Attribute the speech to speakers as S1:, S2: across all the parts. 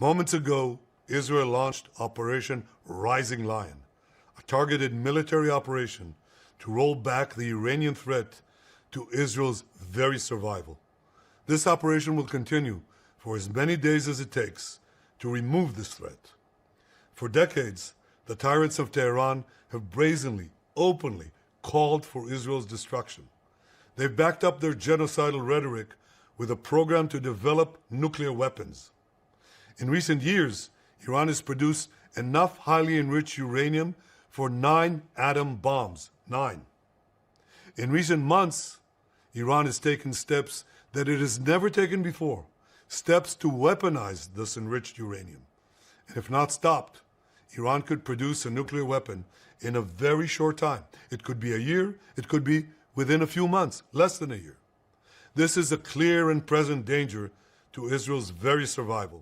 S1: Moments ago, Israel launched Operation Rising Lion, a targeted military operation to roll back the Iranian threat to Israel's very survival. This operation will continue for as many days as it takes to remove this threat. For decades, the tyrants of Tehran have brazenly, openly called for Israel's destruction. They've backed up their genocidal rhetoric with a program to develop nuclear weapons. In recent years, Iran has produced enough highly enriched uranium for 9 atom bombs. 9. In recent months, Iran has taken steps that it has never taken before, steps to weaponize this enriched uranium. And if not stopped, Iran could produce a nuclear weapon in a very short time. It could be a year, it could be within a few months, less than a year. This is a clear and present danger to Israel's very survival.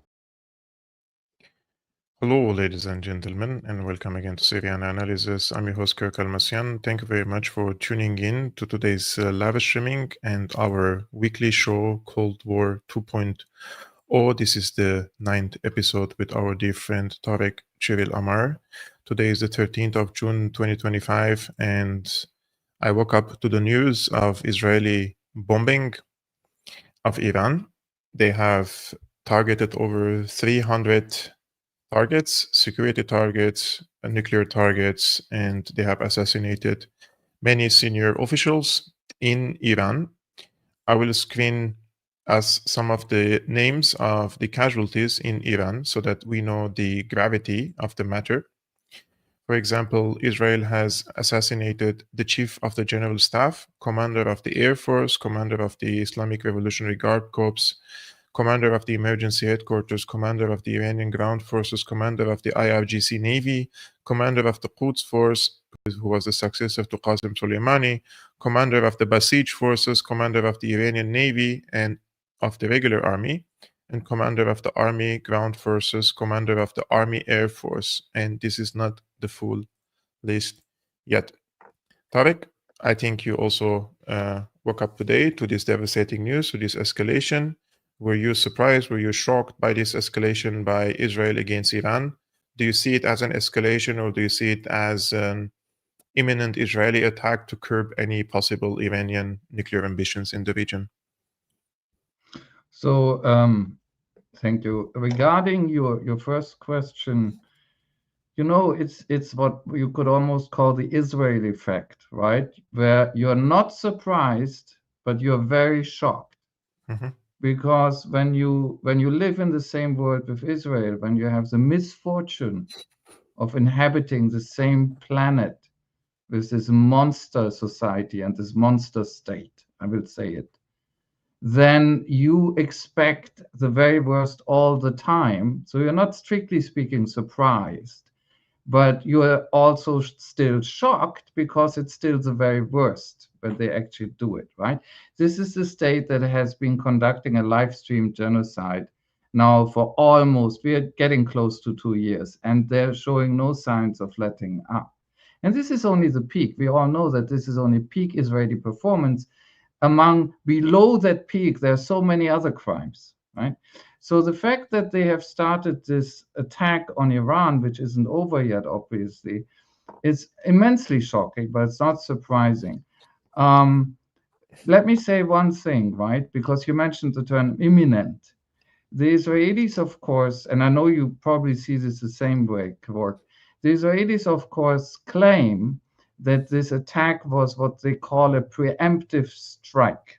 S2: Hello, ladies and gentlemen, and welcome again to Syriana Analysis. I'm your host, Kevork Almassian. Thank you very much for tuning in to today's live streaming and our weekly show, Cold War 2.0. This is the 9th episode with our dear friend, Tarik Cyril Amar. Today is the 13th of June, 2025, and I woke up to the news of Israeli bombing of Iran. They have targeted over 300 targets, security targets, nuclear targets, and they have assassinated many senior officials in Iran. I will screen us some of the names of the casualties in Iran so that we know the gravity of the matter. For example, Israel has assassinated the chief of the general staff, commander of the Air Force, commander of the Islamic Revolutionary Guard Corps, commander of the emergency headquarters, commander of the Iranian ground forces, commander of the IRGC Navy, commander of the Quds Force, who was the successor to Qasem Soleimani, commander of the Basij forces, commander of the Iranian Navy and of the regular army, and commander of the Army Ground Forces, commander of the Army Air Force. And this is not the full list yet. Tarik, I think you also woke up today to this devastating news, to this escalation. Were you surprised? Were you shocked by this escalation by Israel against Iran? Do you see it as an escalation, or do you see it as an imminent Israeli attack to curb any possible Iranian nuclear ambitions in the region?
S3: So, thank you. Regarding your first question, you know, it's what you could almost call the Israel effect, right? Where you're not surprised, but you're very shocked. Mm-hmm. Because when you live in the same world with Israel, when you have the misfortune of inhabiting the same planet with this monster society and this monster state, I will say it, then you expect the very worst all the time. So you're not strictly speaking surprised, but you are also still shocked because it's still the very worst when they actually do it, right? This is the state that has been conducting a live stream genocide now for almost, we are getting close to 2 years, and they're showing no signs of letting up. And this is only the peak. We all know that this is only peak Israeli performance. Below that peak, there are so many other crimes, right? So the fact that they have started this attack on Iran, which isn't over yet, obviously, is immensely shocking, but it's not surprising. Let me say one thing, right? Because you mentioned the term imminent. The Israelis, of course, and I know you probably see this the same way, Kevork, the Israelis, of course, claim that this attack was what they call a preemptive strike.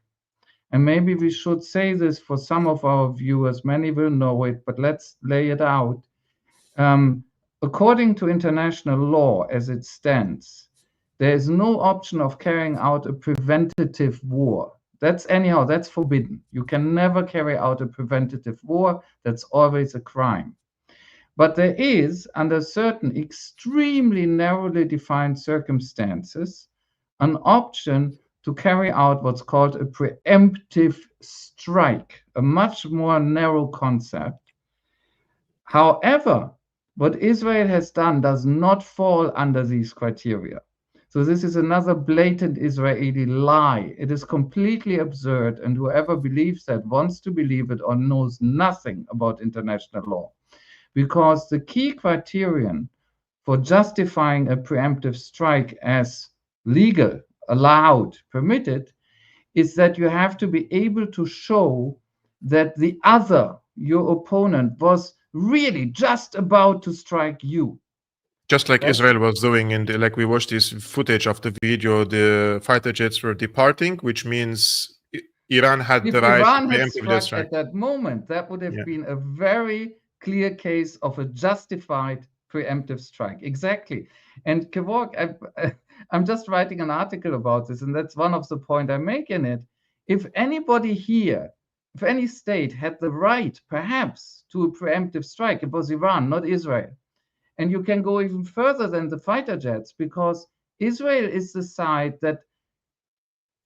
S3: And maybe we should say this for some of our viewers. Many will know it, but let's lay it out. According to international law as it stands, there is no option of carrying out a preventative war. That's forbidden. You can never carry out a preventative war. That's always a crime. But there is, under certain extremely narrowly defined circumstances, an option to carry out what's called a preemptive strike, a much more narrow concept. However, what Israel has done does not fall under these criteria. So this is another blatant Israeli lie. It is completely absurd, and whoever believes that wants to believe it or knows nothing about international law. because the key criterion for justifying a preemptive strike as legal, allowed, permitted, is that you have to be able to show that the other, your opponent, was really just about to strike you.
S2: Just like
S3: That's
S2: Israel was doing like we watched this footage of the video, the fighter jets were departing, which means Iran had
S3: if
S2: the right to
S3: Iran had
S2: preemptively
S3: struck
S2: strike.
S3: at that moment, that would have
S2: Yeah.
S3: been a very clear case of a justified preemptive strike. Exactly. And Kevork, I'm just writing an article about this, and that's one of the points I make in it. If anybody here, if any state had the right, perhaps, to a preemptive strike, it was Iran, not Israel. And you can go even further than the fighter jets, because Israel is the side that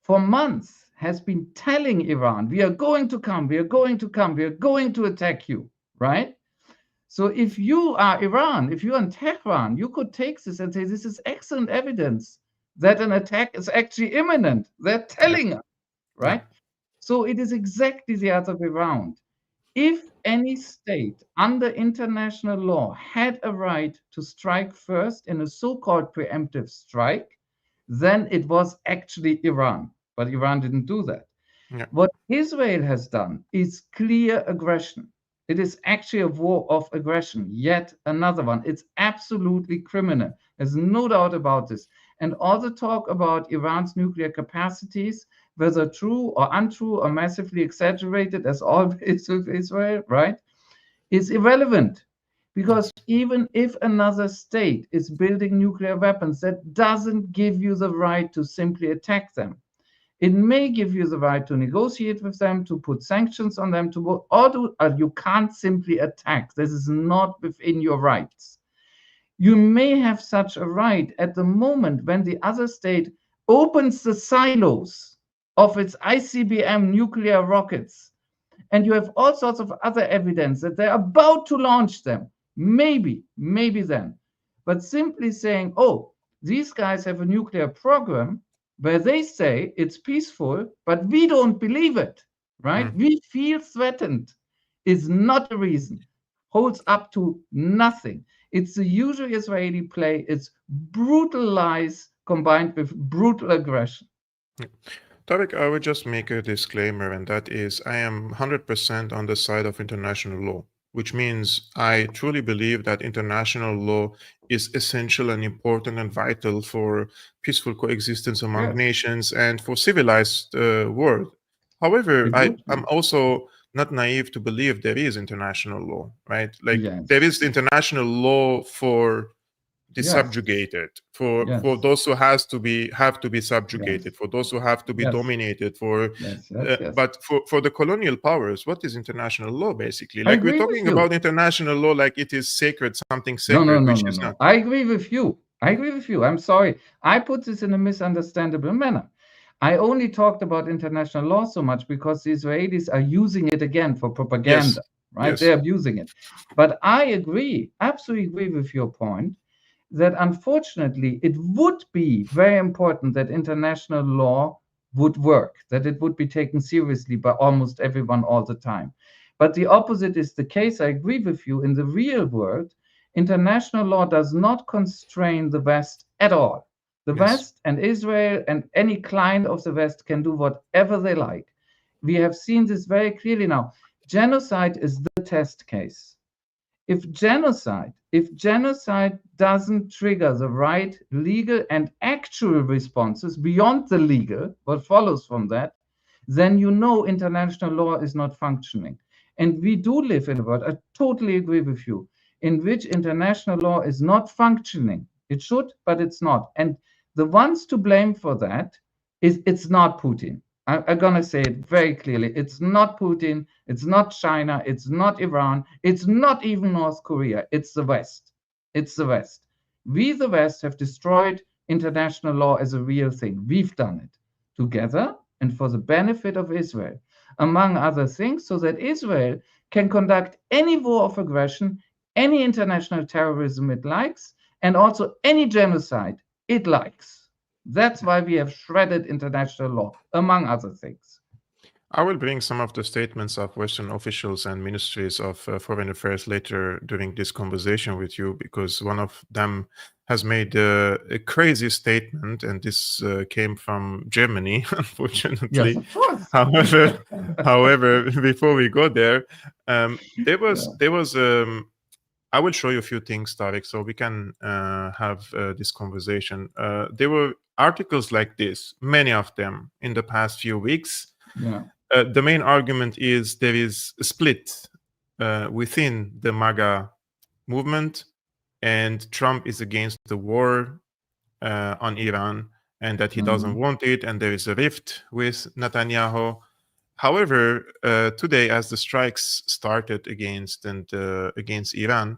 S3: for months has been telling Iran, we are going to come, we are going to come, we are going to attack you, right? So if you are Iran, if you are in Tehran, you could take this and say, this is excellent evidence that an attack is actually imminent. They're telling us, right? So it is exactly the other way around. If any state under international law had a right to strike first in a so-called preemptive strike, then it was actually Iran. But Iran didn't do that.
S2: Yeah.
S3: What Israel has done is clear aggression. It is actually a war of aggression, yet another one. It's absolutely criminal. There's no doubt about this. And all the talk about Iran's nuclear capacities, whether true or untrue or massively exaggerated, as always with Israel, right, is irrelevant. Because even if another state is building nuclear weapons, that doesn't give you the right to simply attack them. It may give you the right to negotiate with them, to put sanctions on them, or you can't simply attack. This is not within your rights. You may have such a right at the moment when the other state opens the silos of its ICBM nuclear rockets, and you have all sorts of other evidence that they're about to launch them. Maybe then. But simply saying, oh, these guys have a nuclear program where they say it's peaceful, but we don't believe it, right? We feel threatened, is not a reason, holds up to nothing. It's the usual Israeli play. It's brutal lies combined with brutal aggression.
S2: Tarik, I would just make a disclaimer, and that is I am 100% on the side of international law, which means I truly believe that international law is essential and important and vital for peaceful coexistence among nations and for civilized world. However, I'm also not naive to believe there is international law, right? Like there is international law for the subjugated, for those who have to be subjugated, for those who have to be dominated, but for the colonial powers, what is international law basically? Like we're talking about international law like it is sacred, something sacred, which is not.
S3: I agree with you. I'm sorry. I put this in a misunderstandable manner. I only talked about international law so much because the Israelis are using it again for propaganda, right? They're abusing it. But I agree, absolutely agree with your point, that unfortunately it would be very important that international law would work, that it would be taken seriously by almost everyone all the time. But the opposite is the case. I agree with you. In the real world, international law does not constrain the West at all. The West and Israel and any client of the West can do whatever they like. We have seen this very clearly now. Genocide is the test case. If genocide doesn't trigger the right legal and actual responses beyond the legal, what follows from that, then you know international law is not functioning. And we do live in a world, I totally agree with you, in which international law is not functioning. It should, but it's not. And the ones to blame for that it's not Putin. I'm going to say it very clearly. It's not Putin. It's not China. It's not Iran. It's not even North Korea. It's the West. It's the West. We, the West, have destroyed international law as a real thing. We've done it together and for the benefit of Israel, among other things, so that Israel can conduct any war of aggression, any international terrorism it likes, and also any genocide it likes. That's why we have shredded international law, among other things.
S2: I will bring some of the statements of Western officials and ministries of foreign affairs later during this conversation with you, because one of them has made a crazy statement, and this came from Germany, unfortunately.
S3: Yes, of course.
S2: However, before we go there, there was I will show you a few things, Tarik, so we can have this conversation. There were articles like this, many of them, in the past few weeks.
S3: Yeah.
S2: The main argument is there is a split within the MAGA movement, and Trump is against the war on Iran, and that he doesn't want it, and there is a rift with Netanyahu. However, today, as the strikes started against Iran,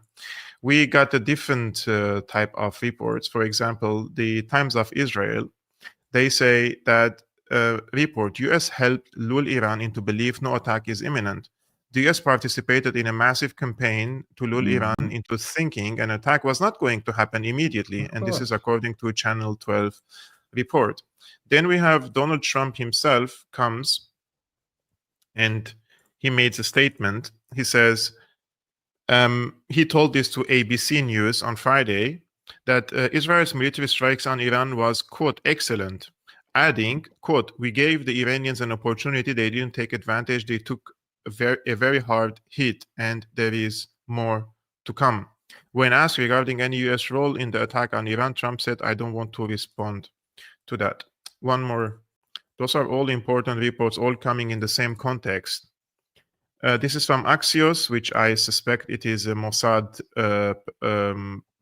S2: we got a different type of reports. For example, the Times of Israel, they say that report, US helped lull Iran into belief no attack is imminent. The US participated in a massive campaign to lull Iran into thinking an attack was not going to happen immediately. And this is according to Channel 12 report. Then we have Donald Trump himself comes and he made a statement. He says, he told this to ABC News on Friday, that Israel's military strikes on Iran was, quote, excellent, adding, quote, we gave the Iranians an opportunity. They didn't take advantage. They took a very hard hit, and there is more to come. When asked regarding any U.S. role in the attack on Iran, Trump said, I don't want to respond to that. One more. Those are all important reports, all coming in the same context. This is from Axios, which I suspect it is a Mossad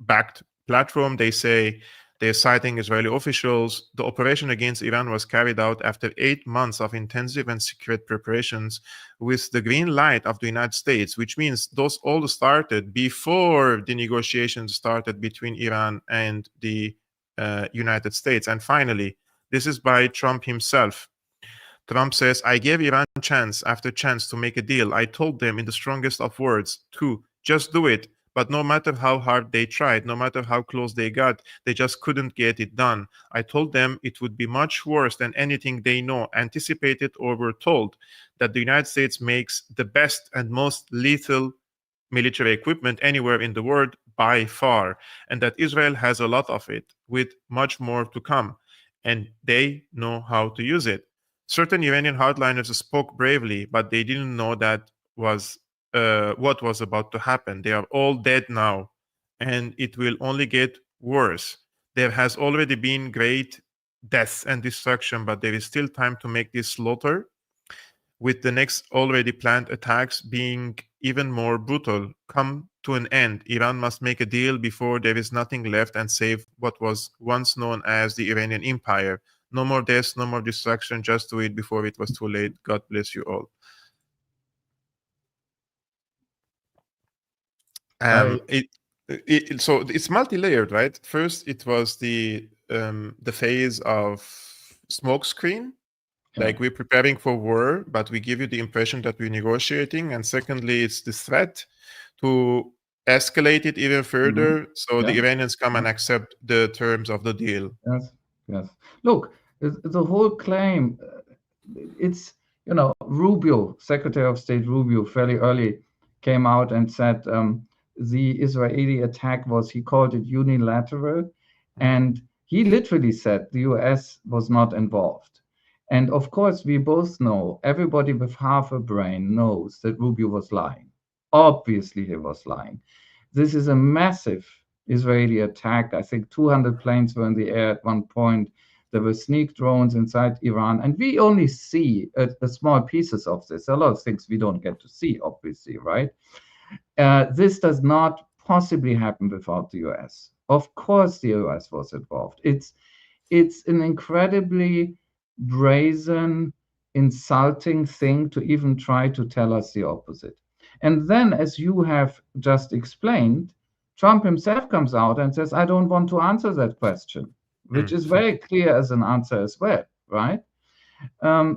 S2: backed platform. They say they're citing Israeli officials. The operation against Iran was carried out after 8 months of intensive and secret preparations with the green light of the United States, which means those all started before the negotiations started between Iran and the United States. And finally, this is by Trump himself. Trump says, I gave Iran chance after chance to make a deal. I told them in the strongest of words to just do it. But no matter how hard they tried, no matter how close they got, they just couldn't get it done. I told them it would be much worse than anything they know, anticipated, or were told, that the United States makes the best and most lethal military equipment anywhere in the world by far, and that Israel has a lot of it, with much more to come, and they know how to use it. Certain Iranian hardliners spoke bravely, but they didn't know that was what was about to happen. They are all dead now, and it will only get worse. There has already been great death and destruction, but there is still time to make this slaughter, with the next already planned attacks being even more brutal, come to an end. Iran must make a deal before there is nothing left and save what was once known as the Iranian Empire. No more deaths, no more destruction. Just do it before it was too late. God bless you all. So it's multi-layered, right? First, it was the phase of smokescreen, like we're preparing for war, but we give you the impression that we're negotiating. And secondly, it's the threat to escalate it even further, so the Iranians come and accept the terms of the deal.
S3: Yes. Look, the whole claim, it's, Rubio, Secretary of State Rubio, fairly early came out and said the Israeli attack was, he called it unilateral, and he literally said the US was not involved. And of course, we both know, everybody with half a brain knows that Rubio was lying. Obviously, he was lying. This is a massive Israeli attack. I think 200 planes were in the air at one point. There were sneak drones inside Iran. And we only see a small pieces of this. A lot of things we don't get to see, obviously, right? This does not possibly happen without the US. Of course, the US was involved. It's an incredibly brazen, insulting thing to even try to tell us the opposite. And then, as you have just explained, Trump himself comes out and says, I don't want to answer that question, which is very clear as an answer as well, right?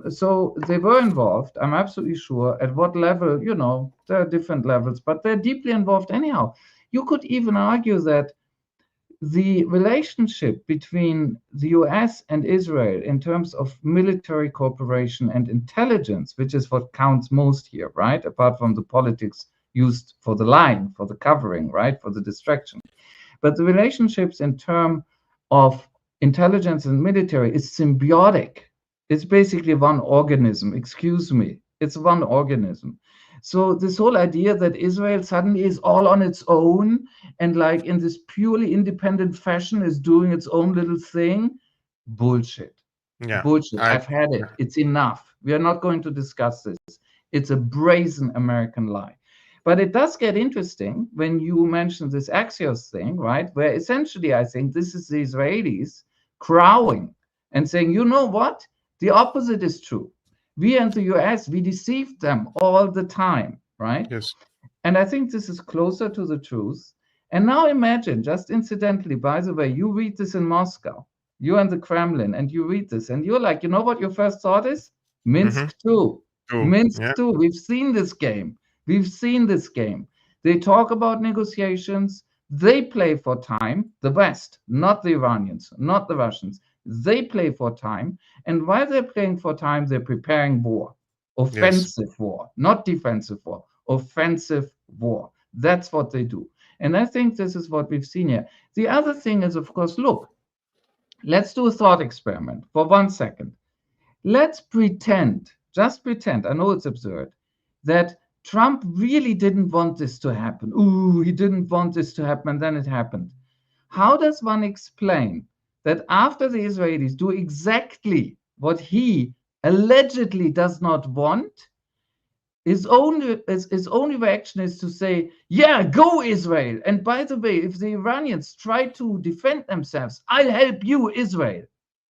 S3: So they were involved, I'm absolutely sure. At what level, there are different levels, but they're deeply involved anyhow. You could even argue that the relationship between the US and Israel in terms of military cooperation and intelligence, which is what counts most here, right? Apart from the politics used for the line, for the covering, right? For the distraction. But the relationships in terms of intelligence and military is symbiotic. It's basically one organism, excuse me. It's one organism. So this whole idea that Israel suddenly is all on its own and like in this purely independent fashion is doing its own little thing, bullshit.
S2: Yeah,
S3: Bullshit. I've had it. It's enough. We are not going to discuss this. It's a brazen American lie. But it does get interesting when you mention this Axios thing, right? Where essentially I think this is the Israelis crowing and saying, you know what? The opposite is true. We and the US, we deceived them all the time, right?
S2: Yes.
S3: And I think this is closer to the truth. And now imagine, just incidentally, by the way, you read this in Moscow, you're in the Kremlin, and you read this, and you're like, you know what your first thought is? Minsk 2. Minsk 2. We've seen this game. We've seen this game. They talk about negotiations. They play for time. The West, not the Iranians, not the Russians. They play for time. And while they're playing for time, they're preparing war. Offensive war, not defensive war. Offensive war. That's what they do. And I think this is what we've seen here. The other thing is, of course, look, let's do a thought experiment for 1 second. Let's pretend, just pretend, I know it's absurd, that Trump really didn't want this to happen. Ooh, he didn't want this to happen, and then it happened. How does one explain that after the Israelis do exactly what he allegedly does not want, his only reaction is to say, yeah, go Israel. And by the way, if the Iranians try to defend themselves, I'll help you, Israel.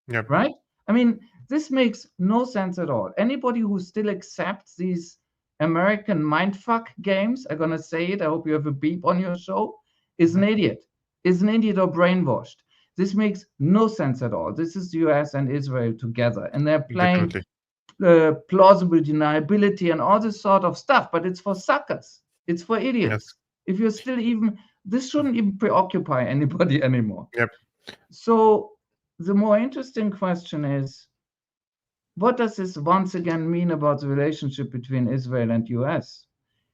S2: Yep.
S3: Right? I mean, this makes no sense at all. Anybody who still accepts these American mindfuck games, I'm going to say it, I hope you have a beep on your show, is an idiot. Is an idiot or brainwashed. This makes no sense at all. This is the US and Israel together, and they're playing plausible deniability and all this sort of stuff, but it's for suckers. It's for idiots. If you're still even, this shouldn't even preoccupy anybody anymore.
S2: Yep.
S3: So the more interesting question is, what does this once again mean about the relationship between Israel and US?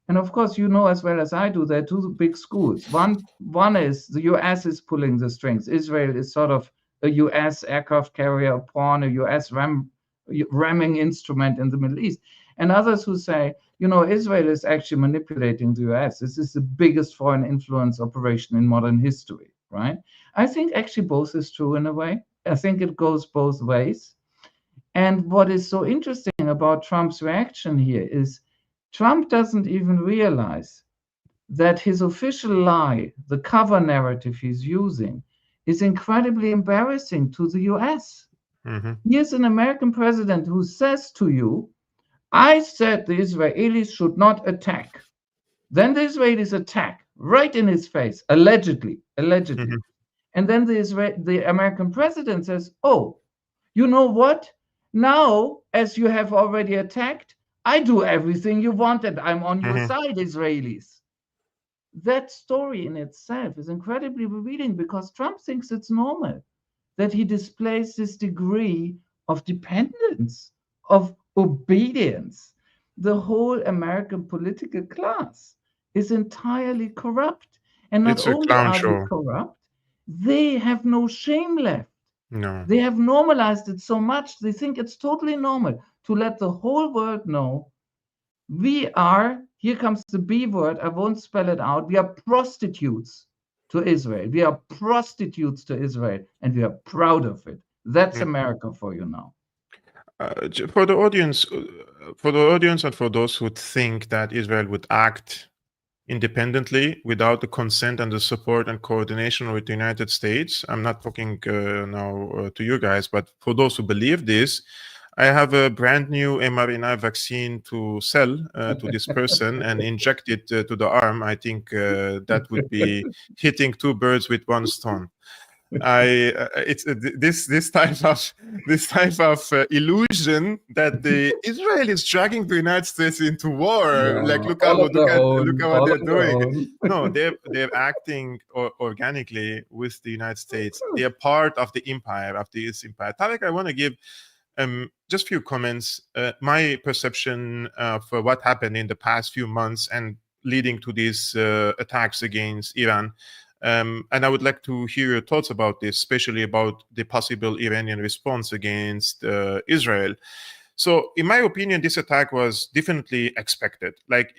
S3: And of course, you know as well as I do, there are two big schools. One is the US is pulling the strings. Israel is sort of a US aircraft carrier pawn, a US ramming instrument in the Middle East. And others who say, you know, Israel is actually manipulating the US. This is the biggest foreign influence operation in modern history, right? I think actually both is true in a way. I think it goes both ways. And what is so interesting about Trump's reaction here is Trump doesn't even realize that his official lie, the cover narrative he's using, is incredibly embarrassing to the US. Here's an American president who says to you, I said the Israelis should not attack. Then the Israelis attack right in his face, allegedly. And then the American president says, oh, you know what? Now, as you have already attacked, I do everything you wanted. I'm on your side, Israelis. That story in itself is incredibly revealing because Trump thinks it's normal that he displays this degree of dependence, of obedience. The whole American political class is entirely corrupt. And not only are they corrupt, they have no shame left.
S2: No.
S3: They have normalized it so much, they think it's totally normal to let the whole world know we are, here comes the B word, I won't spell it out, we are prostitutes to Israel. We are prostitutes to Israel, and we are proud of it. That's America for you now.
S2: For the audience and for those who think that Israel would act independently without the consent and the support and coordination with the United States, I'm not talking now to you guys, but for those who believe this, I have a brand new mRNA vaccine to sell to this person and inject it to the arm. I think that would be hitting two birds with one stone. It's this type of illusion that the Israel is dragging the United States into war. Like look at what they're doing. No, they're acting organically with the United States. They are part of the empire, of the East Empire. Tarik, I want to give just a few comments. My perception of what happened in the past few months and leading to these attacks against Iran. And I would like to hear your thoughts about this, especially about the possible Iranian response against Israel. So, in my opinion, this attack was definitely expected. Like,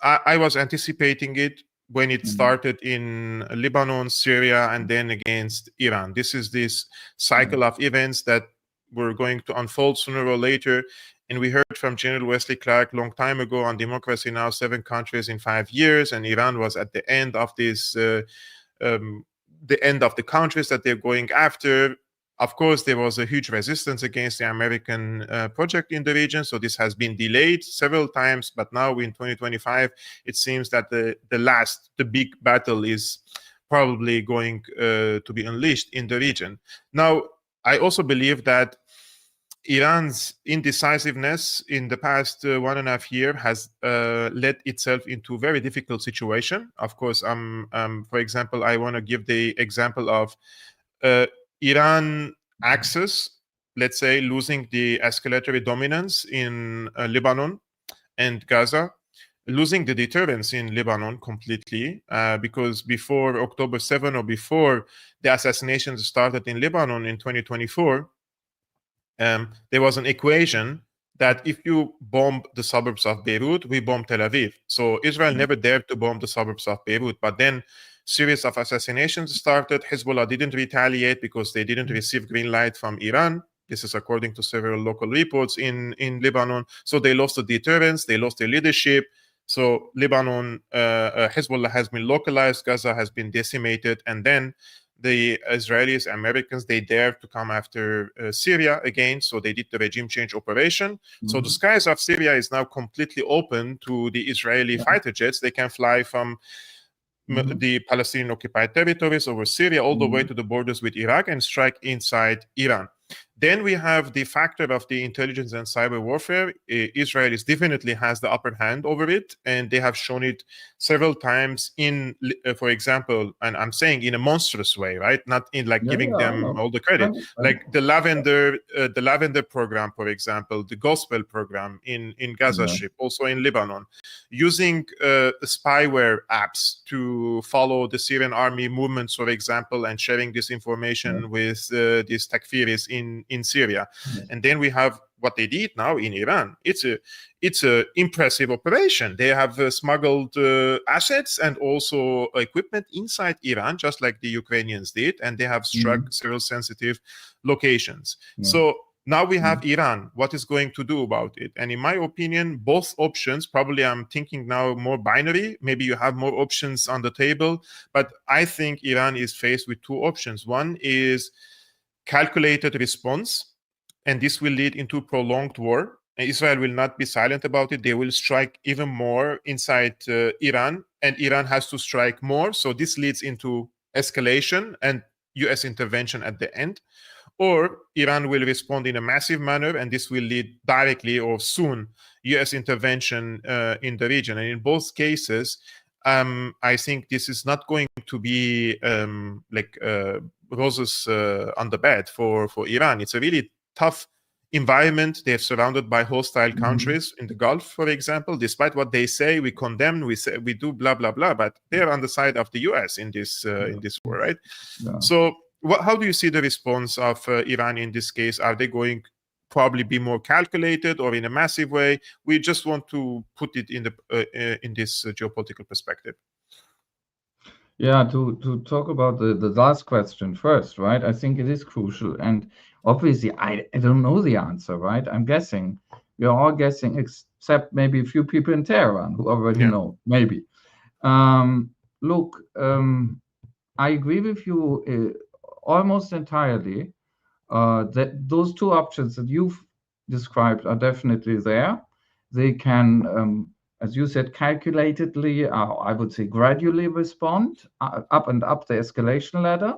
S2: I was anticipating it when it started in Lebanon, Syria, and then against Iran. This is this cycle of events that were going to unfold sooner or later. And we heard from General Wesley Clark a long time ago on Democracy Now! 7 countries in 5 years, and Iran was at the end of this, the end of the countries that they're going after. Of course, there was a huge resistance against the American project in the region, so this has been delayed several times. But now in 2025, it seems that the big battle is probably going to be unleashed in the region. Now, I also believe that Iran's indecisiveness in the past 1.5 years has led itself into a very difficult situation. Of course, for example, I want to give the example of Iran access, let's say, losing the escalatory dominance in Lebanon and Gaza, losing the deterrence in Lebanon completely, because before October 7 or before the assassinations started in Lebanon in 2024, there was an equation that if you bomb the suburbs of Beirut, we bomb Tel Aviv. So Israel never dared to bomb the suburbs of Beirut. But then series of assassinations started. Hezbollah didn't retaliate because they didn't receive green light from Iran. This is according to several local reports in Lebanon. So they lost the deterrence, they lost their leadership. So Lebanon, Hezbollah has been localized, Gaza has been decimated, and then the Israelis, Americans, they dared to come after Syria again, so they did the regime change operation. So the skies of Syria is now completely open to the Israeli fighter jets. They can fly from the Palestinian occupied territories over Syria all the way to the borders with Iraq and strike inside Iran. Then we have the factor of the intelligence and cyber warfare. Israel definitely has the upper hand over it, and they have shown it several times in, for example, and I'm saying in a monstrous way, right? Not in like giving them all the credit, like the Lavender program, for example, the Gospel program in Gaza Strip, also in Lebanon, using spyware apps to follow the Syrian army movements, for example, and sharing this information with these takfiris in Syria. And then we have what they did now in Iran. It's a impressive operation. They have smuggled assets and also equipment inside Iran, just like the Ukrainians did, and they have struck several sensitive locations. So now we have Iran. What is going to do about it? And in my opinion, both options, probably I'm thinking now more binary. Maybe you have more options on the table, but I think Iran is faced with two options. One is calculated response, and this will lead into prolonged war. And Israel will not be silent about it. They will strike even more inside Iran, and Iran has to strike more. So this leads into escalation and US intervention at the end. Or Iran will respond in a massive manner, and this will lead directly or soon US intervention in the region. And in both cases, I think this is not going to be roses on the bed for Iran. It's a really tough environment. They're surrounded by hostile countries in the Gulf, for example. Despite what they say, we condemn, we say, we do blah blah blah, but they're on the side of the US in this war, right? So how do you see the response of Iran in this case? Are they going probably be more calculated or in a massive way? We just want to put it in this geopolitical perspective.
S3: Yeah, to talk about the last question first, right? I think it is crucial. And obviously, I don't know the answer, right? I'm guessing. We're all guessing, except maybe a few people in Tehran who already know, maybe. Look, I agree with you almost entirely that those two options that you've described are definitely there. They can, as you said, calculatedly, I would say gradually respond up and up the escalation ladder.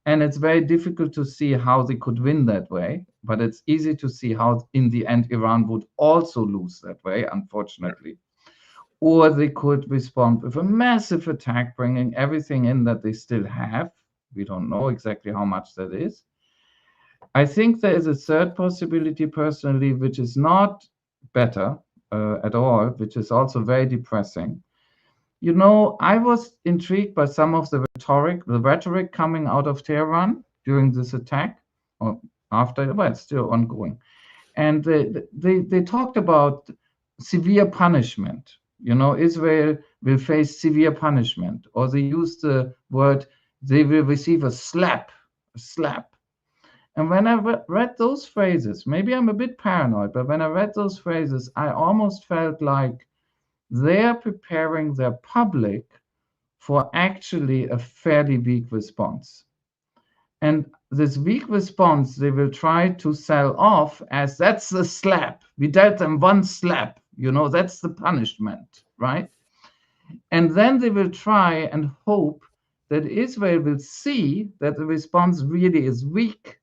S3: And it's very difficult to see how they could win that way, but it's easy to see how in the end Iran would also lose that way, unfortunately. Or they could respond with a massive attack, bringing everything in that they still have. We don't know exactly how much that is. I think there is a third possibility personally, which is not better at all, which is also very depressing. You know, I was intrigued by some of the rhetoric coming out of Tehran during this attack, or after, well, it's still ongoing. And they talked about severe punishment. You know, Israel will face severe punishment, or they used the word, they will receive a slap. And when I read those phrases, maybe I'm a bit paranoid, but when I read those phrases, I almost felt like they're preparing their public for actually a fairly weak response. And this weak response, they will try to sell off as that's the slap. We dealt them one slap, you know, that's the punishment, right? And then they will try and hope that Israel will see that the response really is weak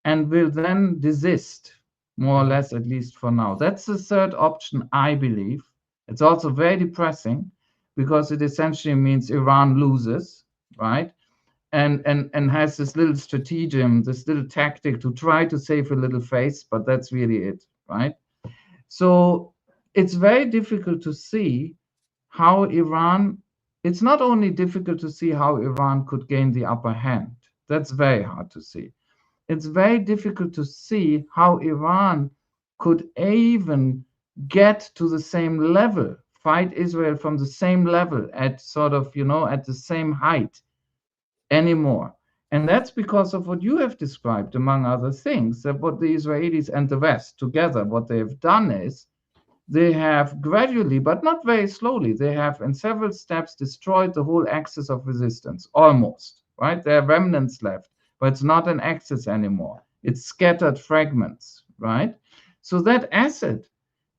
S3: and will then desist, more or less, at least for now. That's the third option, I believe. It's also very depressing because it essentially means Iran loses, right? And has this little stratagem, this little tactic to try to save a little face, but that's really it, right? So it's very difficult to see how Iran, it's not only difficult to see how Iran could gain the upper hand. That's very hard to see. It's very difficult to see how Iran could even get to the same level, fight Israel from the same level at sort of, you know, at the same height anymore. And that's because of what you have described, among other things, that what the Israelis and the West together, what they have done is they have gradually, but not very slowly, they have in several steps destroyed the whole axis of resistance, almost, right? There are remnants left, but it's not an axis anymore. It's scattered fragments, right? So that asset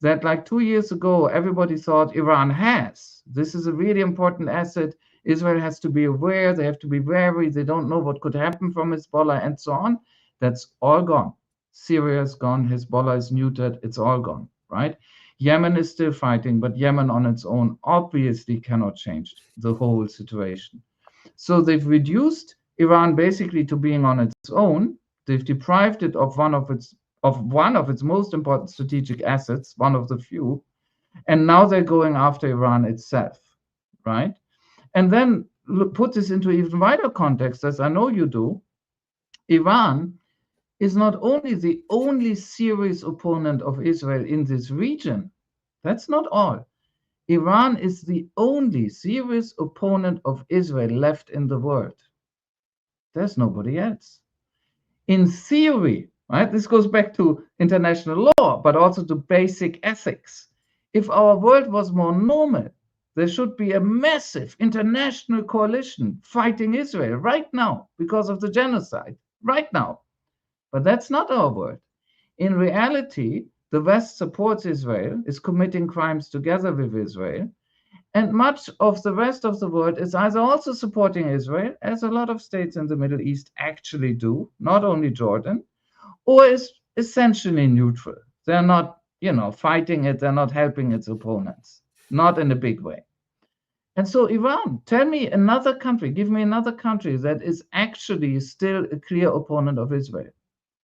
S3: that like 2 years ago, everybody thought Iran has, this is a really important asset. Israel has to be aware, they have to be wary, they don't know what could happen from Hezbollah and so on. That's all gone. Syria is gone, Hezbollah is neutered, it's all gone, right? Yemen is still fighting, but Yemen on its own obviously cannot change the whole situation. So they've reduced Iran basically to being on its own. They've deprived it of one of its most important strategic assets, one of the few, and now they're going after Iran itself, right? And then put this into even wider context, as I know you do. Iran is not only the only serious opponent of Israel in this region, that's not all. Iran is the only serious opponent of Israel left in the world. There's nobody else. In theory, right, this goes back to international law, but also to basic ethics. If our world was more normal, there should be a massive international coalition fighting Israel right now because of the genocide, right now. But that's not our world. In reality, the West supports Israel, is committing crimes together with Israel, and much of the rest of the world is either also supporting Israel, as a lot of states in the Middle East actually do, not only Jordan, or is essentially neutral. They're not, you know, fighting it, they're not helping its opponents, not in a big way. And so Iran, tell me another country, give me another country that is actually still a clear opponent of Israel.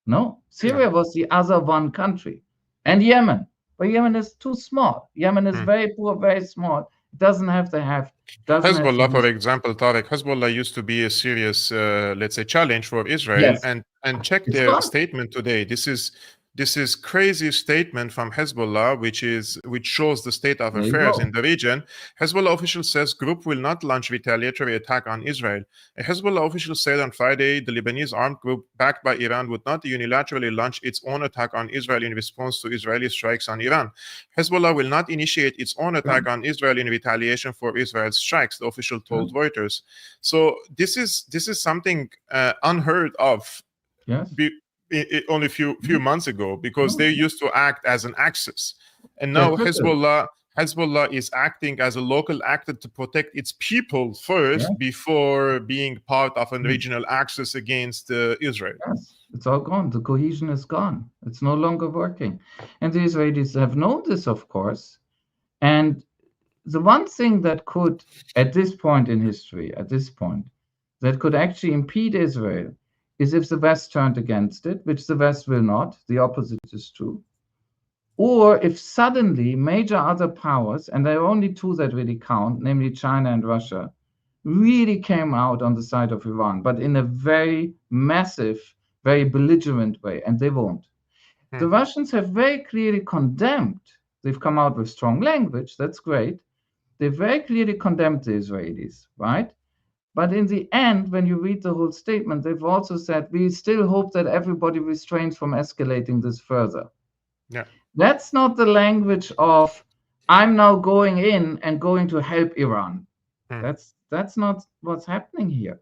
S3: No, Syria was the other one country, and Yemen, but Yemen is too small. Yemen is very poor, very small. It doesn't have to have.
S2: Hezbollah, for example, Tarik, Hezbollah used to be a serious, let's say, challenge for Israel.
S3: Yes.
S2: And check
S3: It's
S2: their
S3: gone.
S2: statement today. This is crazy statement from Hezbollah, which shows the state of affairs in the region. Hezbollah official says group will not launch retaliatory attack on Israel. A Hezbollah official said on Friday the Lebanese armed group backed by Iran would not unilaterally launch its own attack on Israel in response to Israeli strikes on Iran. Hezbollah will not initiate its own attack on Israel in retaliation for Israel's strikes, the official told Reuters. So this is something unheard of.
S3: Yes.
S2: Only a few months ago, because they used to act as an axis, and now Hezbollah Hezbollah is acting as a local actor to protect its people first before being part of a regional axis against Israel.
S3: Yes, it's all gone. The cohesion is gone. It's no longer working. And the Israelis have known this, of course. And the one thing that could, at this point in history, that could actually impede Israel is if the West turned against it, which the West will not. The opposite is true. Or if suddenly major other powers, and there are only two that really count, namely China and Russia, really came out on the side of Iran, but in a very massive, very belligerent way, and they won't. The Russians have very clearly condemned, they've come out with strong language, that's great. They very clearly condemned the Israelis, right? But in the end, when you read the whole statement, they've also said, we still hope that everybody restrains from escalating this further.
S2: Yeah.
S3: That's not the language of, I'm now going in and going to help Iran. That's not what's happening here.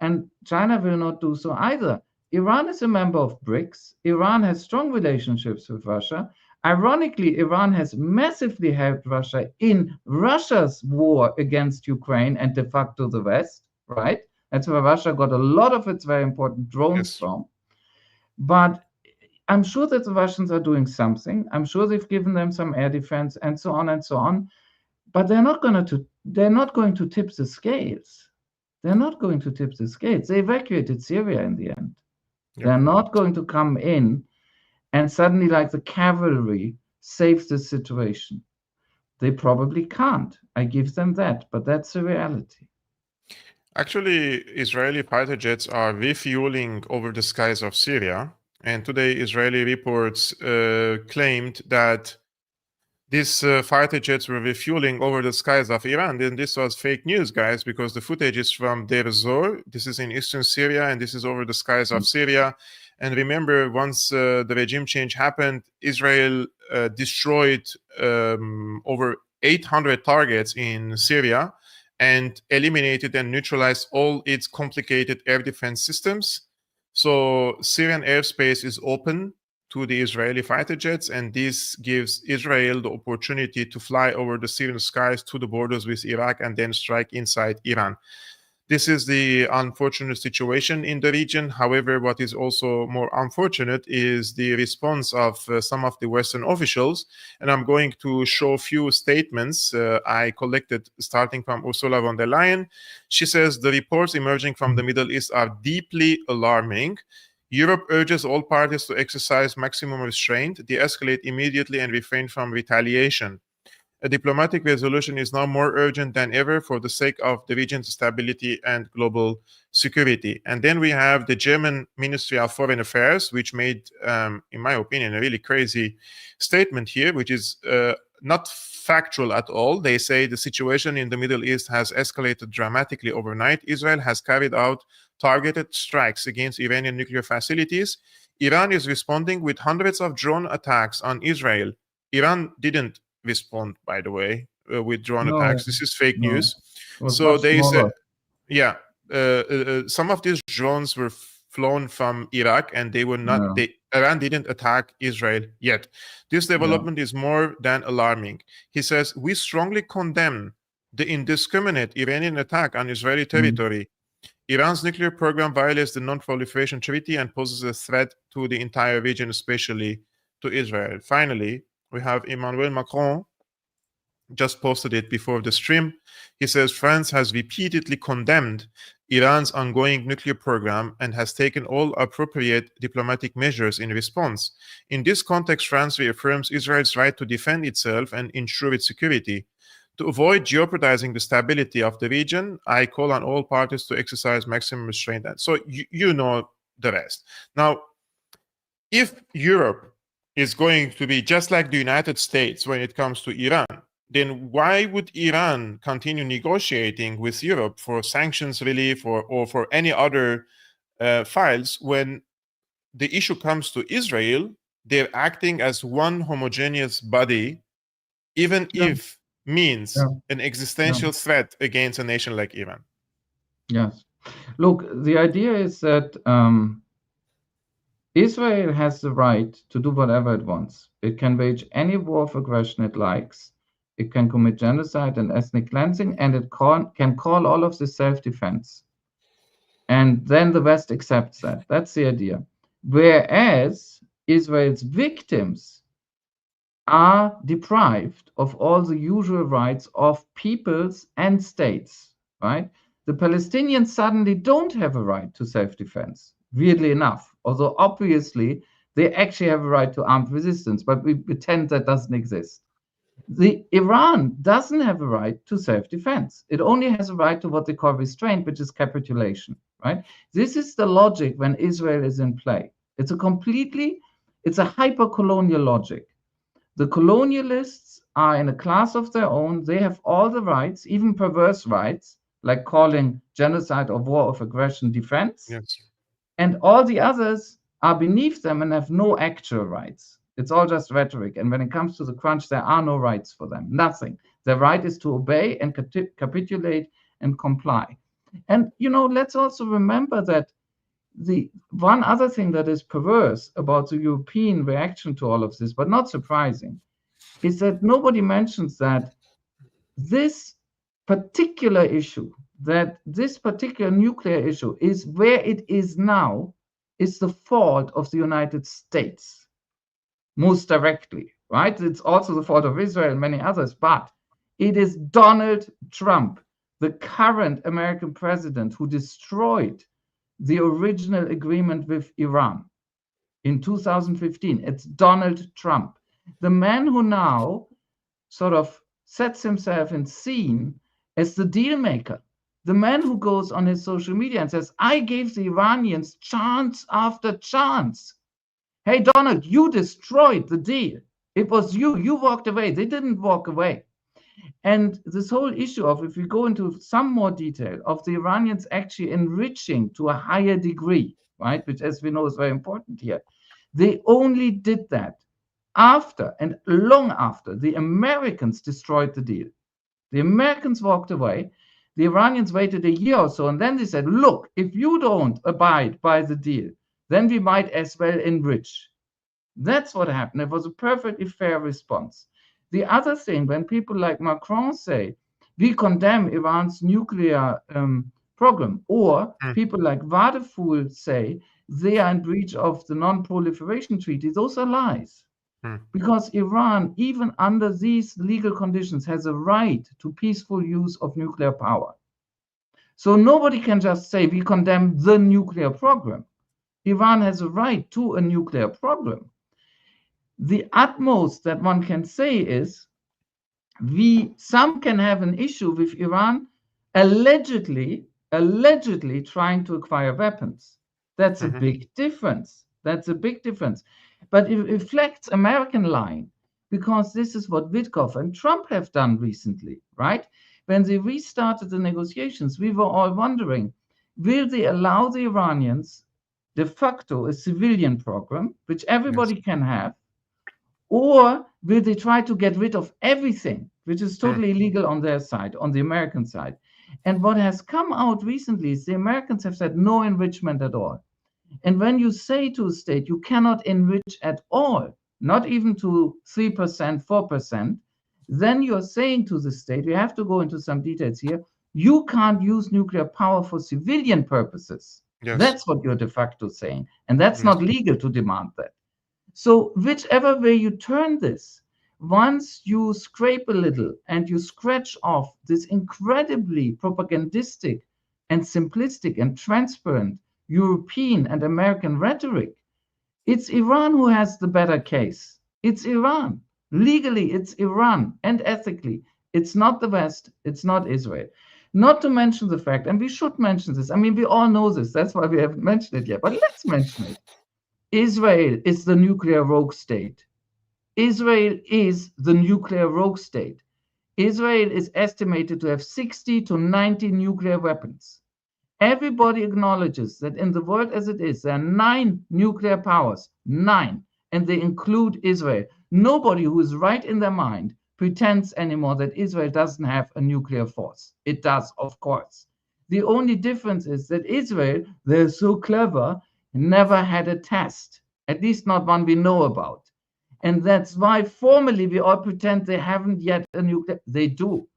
S3: And China will not do so either. Iran is a member of BRICS. Iran has strong relationships with Russia. Ironically, Iran has massively helped Russia in Russia's war against Ukraine and de facto the West, right? That's where Russia got a lot of its very important drones from. But I'm sure that the Russians are doing something. I'm sure they've given them some air defense and so on and so on. But they're not going to tip the scales. They're not going to tip the scales. They evacuated Syria in the end. They're not going to come in and suddenly, like the cavalry, save the situation. They probably can't. I give them that, but that's the reality.
S2: Actually, Israeli fighter jets are refueling over the skies of Syria. And today, Israeli reports claimed that these fighter jets were refueling over the skies of Iran. And this was fake news, guys, because the footage is from Deir Zor. This is in eastern Syria, and this is over the skies of Syria. And remember, once the regime change happened, Israel destroyed over 800 targets in Syria and eliminated and neutralized all its complicated air defense systems. So Syrian airspace is open to the Israeli fighter jets, and this gives Israel the opportunity to fly over the Syrian skies to the borders with Iraq and then strike inside Iran. This is the unfortunate situation in the region. However, what is also more unfortunate is the response of some of the Western officials. And I'm going to show a few statements I collected starting from Ursula von der Leyen. She says, the reports emerging from the Middle East are deeply alarming. Europe urges all parties to exercise maximum restraint, de-escalate immediately, and refrain from retaliation. A diplomatic resolution is now more urgent than ever for the sake of the region's stability and global security. And then we have the German Ministry of Foreign Affairs, which made, in my opinion, a really crazy statement here, which is not factual at all. They say the situation in the Middle East has escalated dramatically overnight. Israel has carried out targeted strikes against Iranian nuclear facilities. Iran is responding with hundreds of drone attacks on Israel. Iran didn't respond, by the way, with drone attacks. This is fake news. So they say, some of these drones were flown from Iraq, and they were not. Iran didn't attack Israel yet. This development is more than alarming. He says, we strongly condemn the indiscriminate Iranian attack on Israeli territory. Iran's nuclear program violates the Non-Proliferation Treaty and poses a threat to the entire region, especially to Israel. Finally, we have Emmanuel Macron, just posted it before the stream. He says France has repeatedly condemned Iran's ongoing nuclear program and has taken all appropriate diplomatic measures in response. In this context, France reaffirms Israel's right to defend itself and ensure its security. To avoid jeopardizing the stability of the region, I call on all parties to exercise maximum restraint. So you know the rest. Now, if Europe is going to be just like the United States when it comes to Iran, then why would Iran continue negotiating with Europe for sanctions relief or for any other files when the issue comes to Israel? They're acting as one homogeneous body, even if means an existential threat against a nation like Iran.
S3: Yes. Look, the idea is that Israel has the right to do whatever it wants. It can wage any war of aggression it likes. It can commit genocide and ethnic cleansing, and it can call all of this self-defense. And then the West accepts that. That's the idea. Whereas Israel's victims are deprived of all the usual rights of peoples and states, right? The Palestinians suddenly don't have a right to self-defense, weirdly enough, although obviously they actually have a right to armed resistance, but we pretend that doesn't exist. The Iran doesn't have a right to self-defense. It only has a right to what they call restraint, which is capitulation, right? This is the logic when Israel is in play. It's a hyper-colonial logic. The colonialists are in a class of their own. They have all the rights, even perverse rights, like calling genocide or war of aggression defense.
S2: Yes.
S3: And all the others are beneath them and have no actual rights. It's all just rhetoric. And when it comes to the crunch, there are no rights for them, nothing. Their right is to obey and capitulate and comply. And, let's also remember that the one other thing that is perverse about the European reaction to all of this, but not surprising, is that nobody mentions that this particular issue, that this particular nuclear issue is where it is now, is the fault of the United States, most directly, right? It's also the fault of Israel and many others, but it is Donald Trump, the current American president, who destroyed the original agreement with Iran in 2015. It's Donald Trump, the man who now sort of sets himself in scene as the deal maker, the man who goes on his social media and says, I gave the Iranians chance after chance. Hey, Donald, you destroyed the deal. It was you. You walked away. They didn't walk away. And this whole issue of, if we go into some more detail, of the Iranians actually enriching to a higher degree, right, which as we know is very important here, they only did that after and long after the Americans destroyed the deal. The Americans walked away. The Iranians waited a year or so, and then they said, look, if you don't abide by the deal, then we might as well enrich. That's what happened. It was a perfectly fair response. The other thing, when people like Macron say, we condemn Iran's nuclear program, or people like Wadephul say they are in breach of the non-proliferation treaty, those are lies. Because Iran, even under these legal conditions, has a right to peaceful use of nuclear power. So nobody can just say we condemn the nuclear program. Iran has a right to a nuclear program. The utmost that one can say is some can have an issue with Iran allegedly trying to acquire weapons. That's a big difference. That's a big difference. But it reflects American line, because this is what Witkoff and Trump have done recently, right? When they restarted the negotiations, we were all wondering, will they allow the Iranians de facto a civilian program, which everybody can have, or will they try to get rid of everything, which is totally illegal on their side, on the American side? And what has come out recently is the Americans have said no enrichment at all. And when you say to a state, you cannot enrich at all, not even to 3%, 4%, then you're saying to the state, we have to go into some details here, you can't use nuclear power for civilian purposes. Yes. That's what you're de facto saying. And that's not legal to demand that. So whichever way you turn this, once you scrape a little and you scratch off this incredibly propagandistic and simplistic and transparent European and American rhetoric, it's Iran who has the better case. It's Iran. Legally, it's Iran. And ethically, it's not the West. It's not Israel. Not to mention the fact, and we should mention this, I mean, we all know this, that's why we haven't mentioned it yet, but let's mention it. Israel is the nuclear rogue state. Israel is the nuclear rogue state. Israel is estimated to have 60 to 90 nuclear weapons. Everybody acknowledges that in the world as it is, there are 9 nuclear powers, 9, and they include Israel. Nobody who is right in their mind pretends anymore that Israel doesn't have a nuclear force. It does, of course. The only difference is that Israel, they're so clever, never had a test, at least not one we know about. And that's why formally we all pretend they haven't yet a nuclear. They do.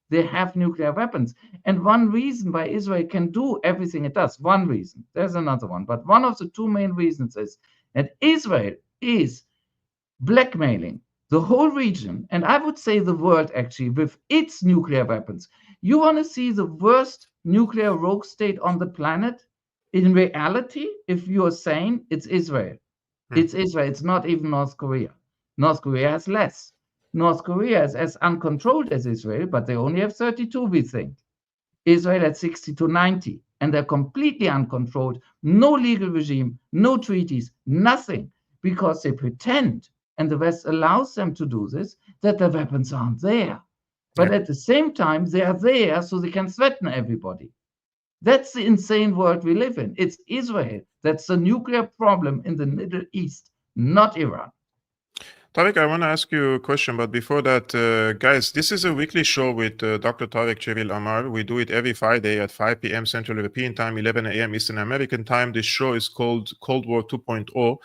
S3: They have nuclear weapons. And one reason why Israel can do everything it does, one reason, there's another one, but one of the two main reasons is that Israel is blackmailing the whole region, and I would say the world actually, with its nuclear weapons. You want to see the worst nuclear rogue state on the planet? In reality, if you're saying it's Israel, it's Israel, it's not even North Korea. North Korea has less. North Korea is as uncontrolled as Israel, but they only have 32, we think. Israel had 60 to 90, and they're completely uncontrolled. No legal regime, no treaties, nothing, because they pretend, and the West allows them to do this, that the weapons aren't there. But at the same time, they are there so they can threaten everybody. That's the insane world we live in. It's Israel that's the nuclear problem in the Middle East, not Iran.
S2: Tarik, I want to ask you a question, but before that, guys, this is a weekly show with Dr. Tarik Cyril Amar. We do it every Friday at 5 p.m. Central European Time, 11 a.m. Eastern American Time. This show is called Cold War 2.0.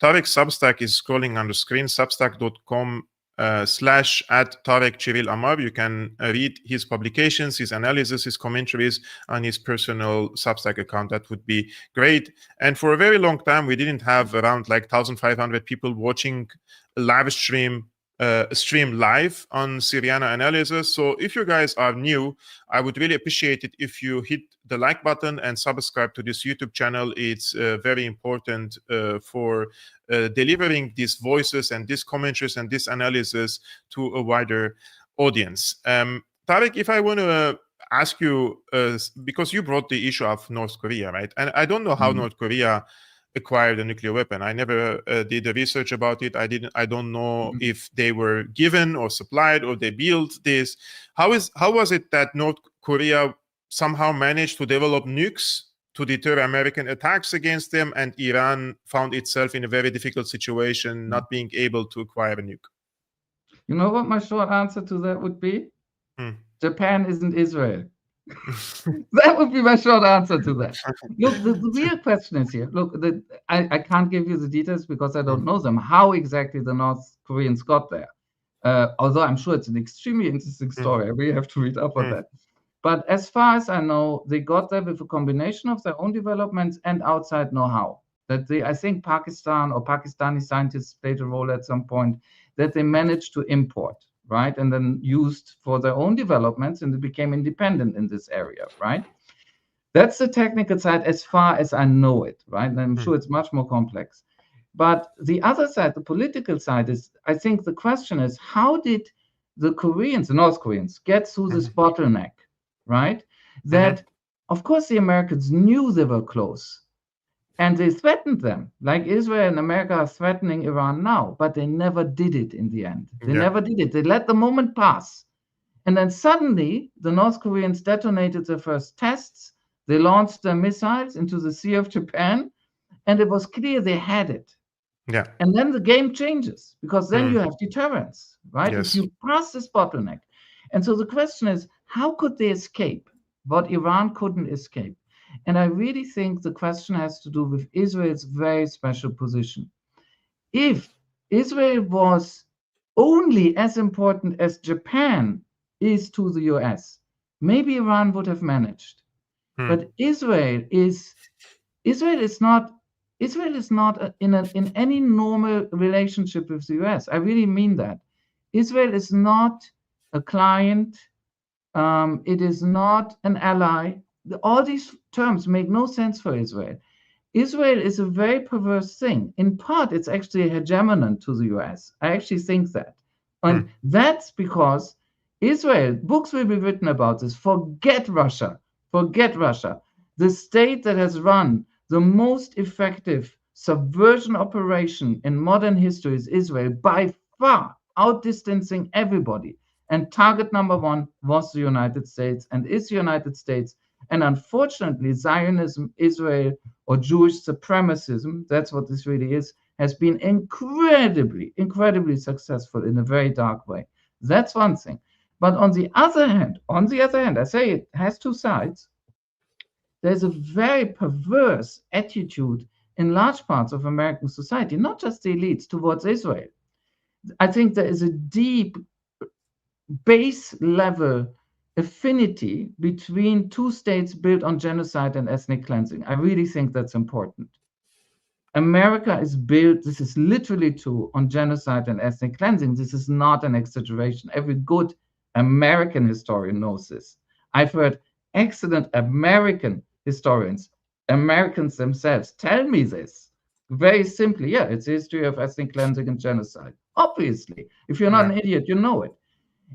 S2: Tarik's Substack is scrolling on the screen, substack.com /@Tarik Cyril Amar. You can read his publications, his analysis, his commentaries on his personal Substack account. That would be great. And for a very long time, we didn't have around like 1,500 people watching live stream live on Syriana Analysis. So if you guys are new, I would really appreciate it if you hit the like button and subscribe to this YouTube channel. It's very important for delivering these voices and these commentaries and this analysis to a wider audience. Tarik, if I want to ask you, because you brought the issue of North Korea, right? And I don't know how North Korea acquired a nuclear weapon. I never did the research about it. I don't know if they were given or supplied or they built this. How was it that North Korea somehow managed to develop nukes to deter American attacks against them, and Iran found itself in a very difficult situation, not being able to acquire a nuke?
S3: You know what my short answer to that would be? Japan isn't Israel. That would be my short answer to that. Look, the real question is here. Look, I can't give you the details because I don't know them, how exactly the North Koreans got there. Although I'm sure it's an extremely interesting story. I really have to read up on that. But as far as I know, they got there with a combination of their own developments and outside know-how. I think Pakistan or Pakistani scientists played a role at some point that they managed to import, right? And then used for their own developments, and they became independent in this area, right? That's the technical side as far as I know it, right? And I'm sure it's much more complex. But the other side, the political side, is, I think the question is, how did the Koreans, the North Koreans, get through this bottleneck, right? That, of course, the Americans knew they were close. And they threatened them, like Israel and America are threatening Iran now, but they never did it in the end. They never did it. They let the moment pass. And then suddenly, the North Koreans detonated their first tests. They launched their missiles into the Sea of Japan, and it was clear they had it.
S2: Yeah.
S3: And then the game changes, because then you have deterrence, right?
S2: Yes.
S3: If you pass this bottleneck. And so the question is, how could they escape what Iran couldn't escape? And I really think the question has to do with Israel's very special position. If Israel was only as important as Japan is to the US, maybe Iran would have managed. But Israel is not in any normal relationship with the US. I really mean that. Israel is not a client. It is not an ally. All these terms make no sense for Israel. Israel is a very perverse thing. In part, it's actually hegemonic to the US. I actually think that. And that's because Israel, books will be written about this. Forget Russia. Forget Russia. The state that has run the most effective subversion operation in modern history is Israel, by far outdistancing everybody. And target number one was the United States and is the United States. And unfortunately, Zionism, Israel, or Jewish supremacism, that's what this really is, has been incredibly, incredibly successful in a very dark way. That's one thing. But on the other hand, I say it has two sides. There's a very perverse attitude in large parts of American society, not just the elites, towards Israel. I think there is a deep base level affinity between two states built on genocide and ethnic cleansing. I really think that's important. America is built, this is literally true, on genocide and ethnic cleansing. This is not an exaggeration. Every good American historian knows this. I've heard excellent American historians, Americans themselves, tell me this very simply. Yeah, it's a history of ethnic cleansing and genocide. Obviously, if you're not an idiot, you know it.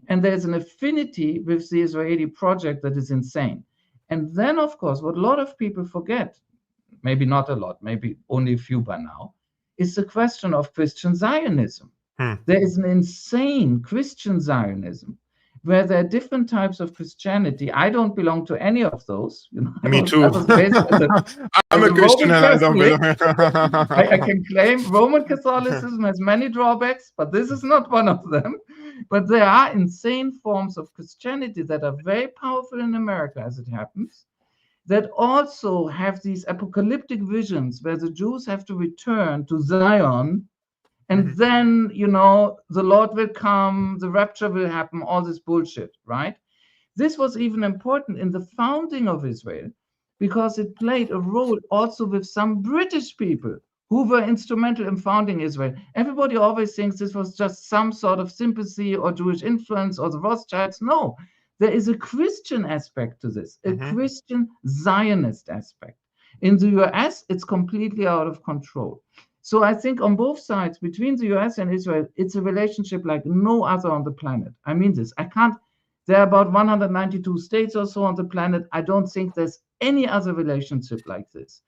S3: And there's an affinity with the Israeli project that is insane. And then, of course, what a lot of people forget, maybe not a lot, maybe only a few by now, is the question of Christian Zionism. There is an insane Christian Zionism where there are different types of Christianity. I don't belong to any of those. You know,
S2: Me too.
S3: I'm
S2: a Christian and I don't belong.
S3: I can claim Roman Catholicism has many drawbacks, but this is not one of them. But there are insane forms of Christianity that are very powerful in America, as it happens, that also have these apocalyptic visions where the Jews have to return to Zion, and then, you know, the Lord will come, the rapture will happen, all this bullshit, right? This was even important in the founding of Israel because it played a role also with some British people who were instrumental in founding Israel. Everybody always thinks this was just some sort of sympathy or Jewish influence or the Rothschilds. No, there is a Christian aspect to this, a Christian Zionist aspect. In the US, it's completely out of control. So I think on both sides, between the US and Israel, it's a relationship like no other on the planet. I mean this. There are about 192 states or so on the planet. I don't think there's any other relationship like this.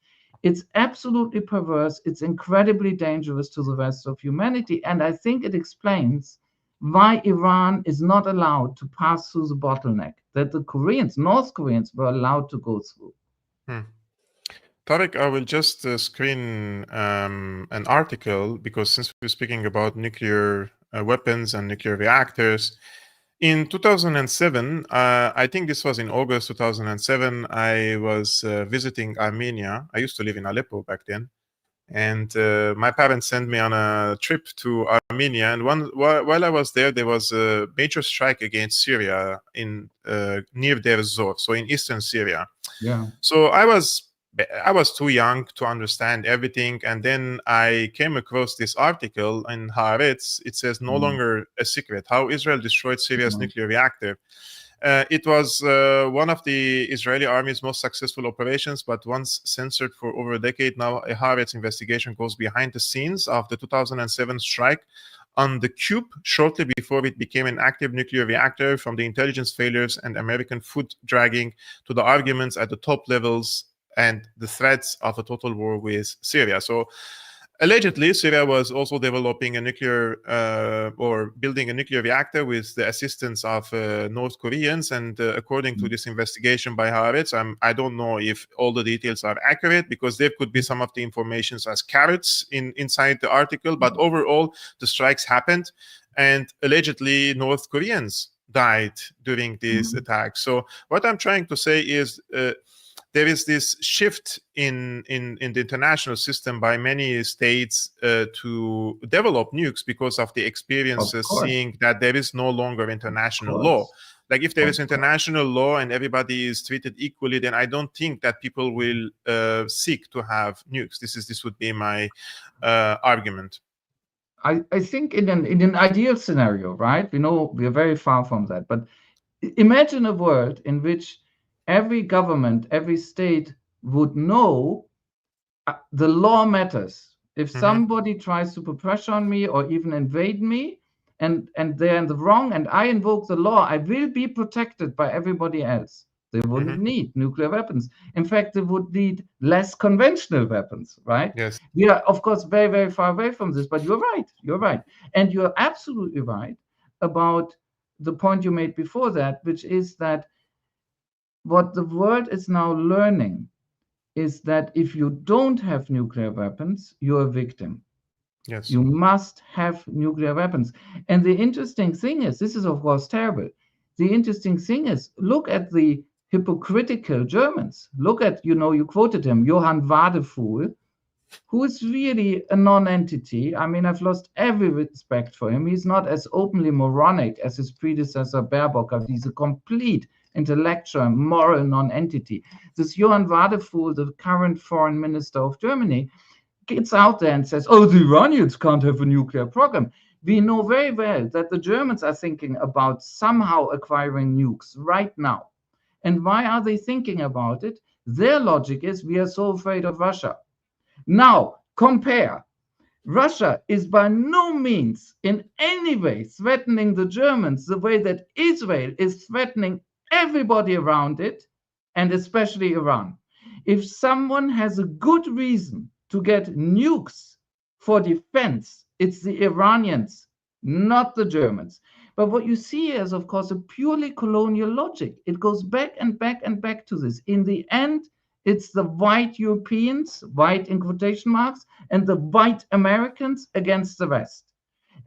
S3: It's absolutely perverse. It's incredibly dangerous to the rest of humanity. And I think it explains why Iran is not allowed to pass through the bottleneck that the Koreans, North Koreans, were allowed to go through.
S2: Tarik, I will just screen an article because since we're speaking about nuclear weapons and nuclear reactors, in 2007, I think this was in August 2007, I was visiting Armenia. I used to live in Aleppo back then. And my parents sent me on a trip to Armenia. And while I was there was a major strike against Syria in near Deir Zor, so in eastern Syria.
S3: Yeah.
S2: So I was too young to understand everything. And then I came across this article in Haaretz. It says, no longer a secret, how Israel destroyed Syria's nuclear reactor. It was one of the Israeli army's most successful operations, but once censored for over a decade now, a Haaretz investigation goes behind the scenes of the 2007 strike on the Cube shortly before it became an active nuclear reactor, from the intelligence failures and American foot dragging to the arguments at the top levels and the threats of a total war with Syria. So allegedly, Syria was also developing a nuclear or building a nuclear reactor with the assistance of North Koreans. And according to this investigation by Haaretz, I don't know if all the details are accurate, because there could be some of the informations as carrots inside the article. But overall, the strikes happened, and allegedly North Koreans died during these attacks. So what I'm trying to say is there is this shift in the international system by many states to develop nukes because of the experiences seeing that there is no longer international law. Like if there is international law and everybody is treated equally, then I don't think that people will seek to have nukes. This would be my argument.
S3: I think in an ideal scenario, right? We know we are very far from that, but imagine a world in which every government, every state would know the law matters. If somebody tries to put pressure on me or even invade me, and they're in the wrong, and I invoke the law, I will be protected by everybody else. They wouldn't need nuclear weapons. In fact, they would need less conventional weapons, right?
S2: Yes.
S3: We are, of course, very, very far away from this, but you're right. You're right. And you're absolutely right about the point you made before that, which is that what the world is now learning is that if you don't have nuclear weapons, you're a victim.
S2: Yes.
S3: You must have nuclear weapons. And the interesting thing is, this is of course terrible. The interesting thing is, look at the hypocritical Germans. Look at, you quoted him, Johann Wadefuhl, who is really a non-entity. I mean, I've lost every respect for him. He's not as openly moronic as his predecessor Baerbock. He's a complete intellectual, moral non-entity. This Johann Wadefuhl, the current foreign minister of Germany, gets out there and says, oh, the Iranians can't have a nuclear program. We know very well that the Germans are thinking about somehow acquiring nukes right now. And why are they thinking about it? Their logic is, we are so afraid of Russia. Now, compare. Russia is by no means in any way threatening the Germans the way that Israel is threatening everybody around it, and especially Iran. If someone has a good reason to get nukes for defense, it's the Iranians, not the Germans. But what you see is, of course, a purely colonial logic. It goes back and back and back to this. In the end, it's the white Europeans, white in quotation marks, and the white Americans against the West.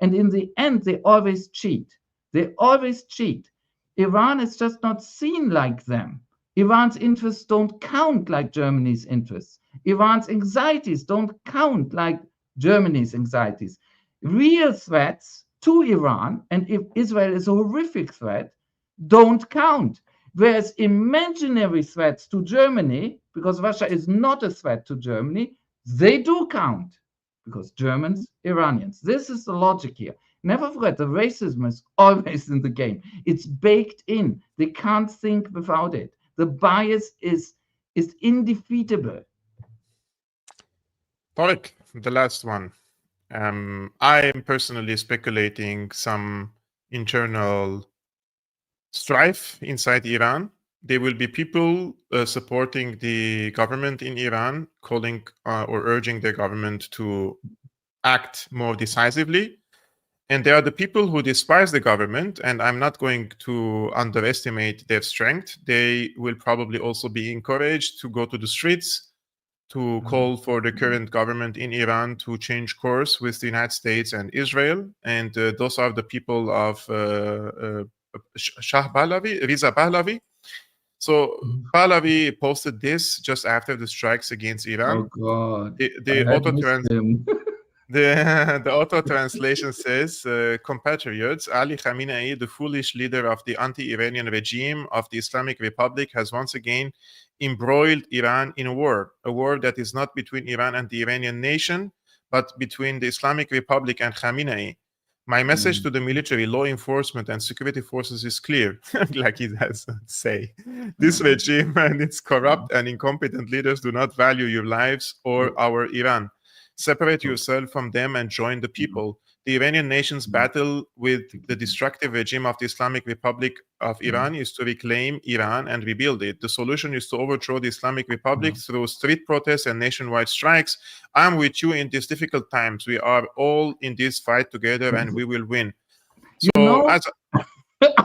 S3: And in the end, they always cheat. They always cheat. Iran is just not seen like them. Iran's interests don't count like Germany's interests. Iran's anxieties don't count like Germany's anxieties. Real threats to Iran, and if Israel is a horrific threat, don't count. Whereas imaginary threats to Germany, because Russia is not a threat to Germany, they do count. Because Germans, Iranians. This is the logic here. Never forget, the racism is always in the game. It's baked in. They can't think without it. The bias is indefeatable.
S2: Tarik, the last one. I am personally speculating some internal strife inside Iran. There will be people supporting the government in Iran, calling or urging the government to act more decisively. And there are the people who despise the government, and I'm not going to underestimate their strength. They will probably also be encouraged to go to the streets to call for the current government in Iran to change course with the United States and Israel. And those are the people of Shah Pahlavi, Riza Pahlavi. So Pahlavi posted this just after the strikes against Iran.
S3: Oh God!
S2: The auto translation says, compatriots, Ali Khamenei, the foolish leader of the anti-Iranian regime of the Islamic Republic, has once again embroiled Iran in a war that is not between Iran and the Iranian nation, but between the Islamic Republic and Khamenei. My message to the military, law enforcement, and security forces is clear, like he has say. This regime and its corrupt and incompetent leaders do not value your lives or our Iran. Separate yourself from them and join the people. The Iranian nation's battle with the destructive regime of the Islamic Republic of Iran is to reclaim Iran and rebuild it. The solution is to overthrow the Islamic Republic through street protests and nationwide strikes. I'm with you in these difficult times. We are all in this fight together and we will win. So,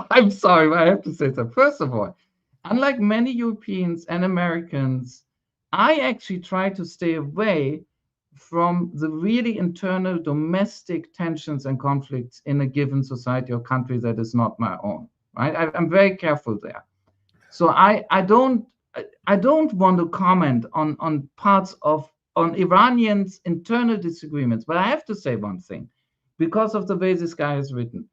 S3: I'm sorry, but I have to say so. First of all, unlike many Europeans and Americans, I actually try to stay away from the really internal domestic tensions and conflicts in a given society or country that is not my own, right? I'm very careful there. So I don't want to comment on parts of Iranians' internal disagreements, but I have to say one thing, because of the way this guy has written.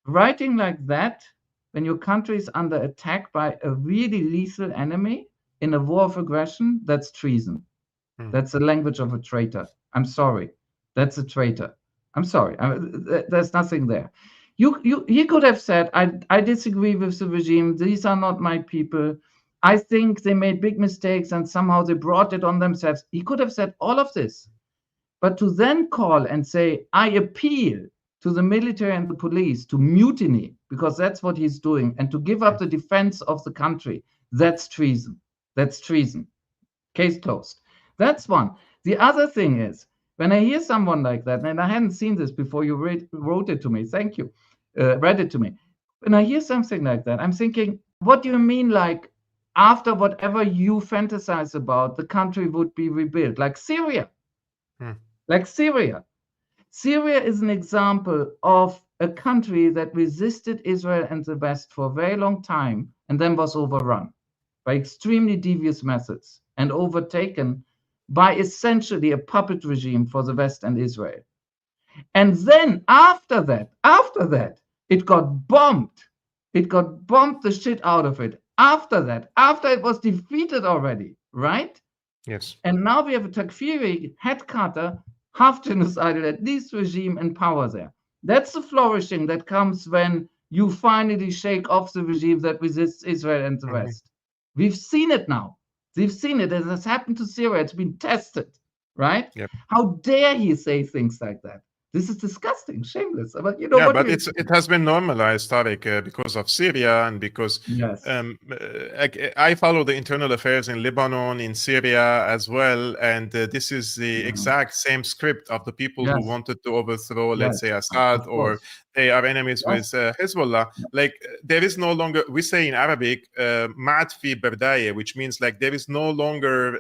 S3: Writing like that, when your country is under attack by a really lethal enemy in a war of aggression, that's treason. That's the language of a traitor. I'm sorry. That's a traitor. I'm sorry. There's nothing there. He could have said, I disagree with the regime. These are not my people. I think they made big mistakes and somehow they brought it on themselves. He could have said all of this. But to then call and say, I appeal to the military and the police to mutiny, because that's what he's doing, and to give up the defense of the country, that's treason. That's treason. Case closed. That's one. The other thing is, when I hear someone like that, and I hadn't seen this before you wrote it to me, thank you, read it to me. When I hear something like that, I'm thinking, what do you mean, like, after whatever you fantasize about, the country would be rebuilt? Like Syria. Like Syria. Syria is an example of a country that resisted Israel and the West for a very long time and then was overrun by extremely devious methods and overtaken by essentially a puppet regime for the West and Israel. And then after that, it got bombed. It got bombed the shit out of it. After it was defeated already, right?
S2: Yes.
S3: And now we have a Takfiri head cutter, half genocidal, at least regime in power there. That's the flourishing that comes when you finally shake off the regime that resists Israel and the West. We've seen it now. We've seen it. It has happened to Syria. It's been tested, right?
S2: Yep.
S3: How dare he say things like that? This is disgusting, shameless. But you know
S2: yeah,
S3: what?
S2: but it has been normalized, Tarik, because of Syria and because
S3: yes.
S2: I follow the internal affairs in Lebanon, in Syria as well, and this is the exact same script of the people who wanted to overthrow, let's say, Assad, or they are enemies with Hezbollah. Like there is no longer, we say in Arabic, "Ma'at fi bardaye," which means like there is no longer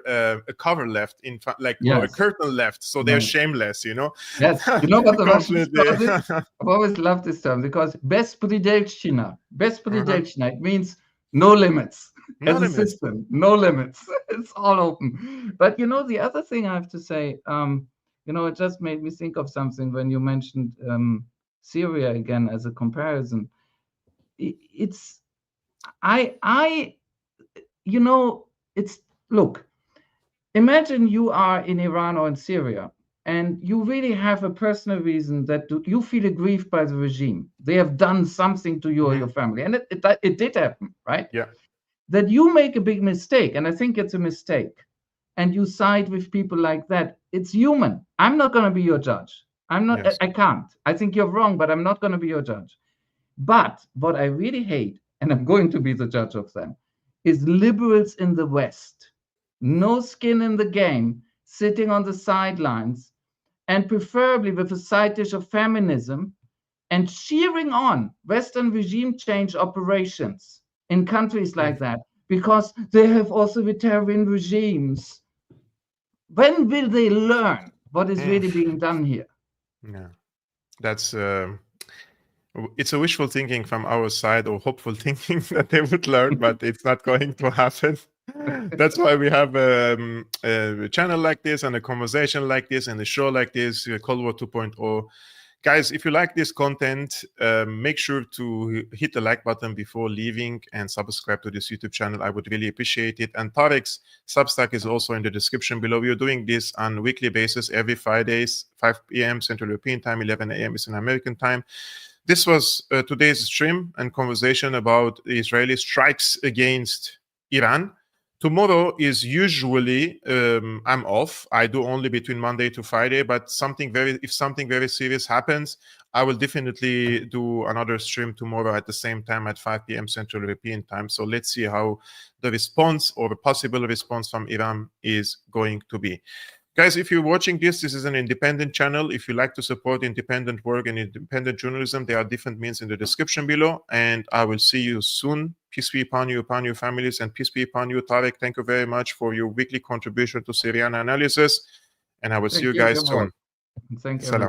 S2: a cover left, in like or a curtain left, so they're shameless, you know.
S3: Yes, you know what the Russians call this? I've always loved this term because bezpredelshchina. Bezpredelshchina, it means no limits. As a system, no limits. It's all open. But you know, the other thing I have to say, you know, it just made me think of something when you mentioned Syria again as a comparison. It's, you know, it's, look, imagine you are in Iran or in Syria, and you really have a personal reason that you feel aggrieved by the regime. They have done something to you or your family. And it did happen, right?
S2: Yeah.
S3: That you make a big mistake, and I think it's a mistake, and you side with people like that. It's human. I'm not going to be your judge. I'm not, I can't. I think you're wrong, but I'm not going to be your judge. But what I really hate, and I'm going to be the judge of them, is liberals in the West. No skin in the game, sitting on the sidelines, and preferably with a side dish of feminism, and cheering on Western regime change operations in countries like that, because they have authoritarian regimes. When will they learn what is really being done here?
S2: Yeah, that's it's a wishful thinking from our side, or hopeful thinking that they would learn, but it's not going to happen. That's why we have a channel like this and a conversation like this and a show like this, Cold War 2.0. Guys, if you like this content, make sure to hit the like button before leaving and subscribe to this YouTube channel. I would really appreciate it. And Tarik's Substack is also in the description below. We are doing this on a weekly basis every Fridays, 5 p.m. Central European Time, 11 a.m. Eastern American Time. This was today's stream and conversation about the Israeli strikes against Iran. Tomorrow is usually I'm off. I do only between Monday to Friday, but if something very serious happens, I will definitely do another stream tomorrow at the same time at 5 p.m. Central European Time. So let's see how the response or the possible response from Iran is going to be. Guys, if you're watching this is an independent channel. If you like to support independent work and independent journalism, there are different means in the description below. And I will see you soon. Peace be upon you, upon your families, and peace be upon you, Tarik. Thank you very much for your weekly contribution to Syriana Analysis. And I will see you guys soon.
S3: Thank you.
S2: Salam.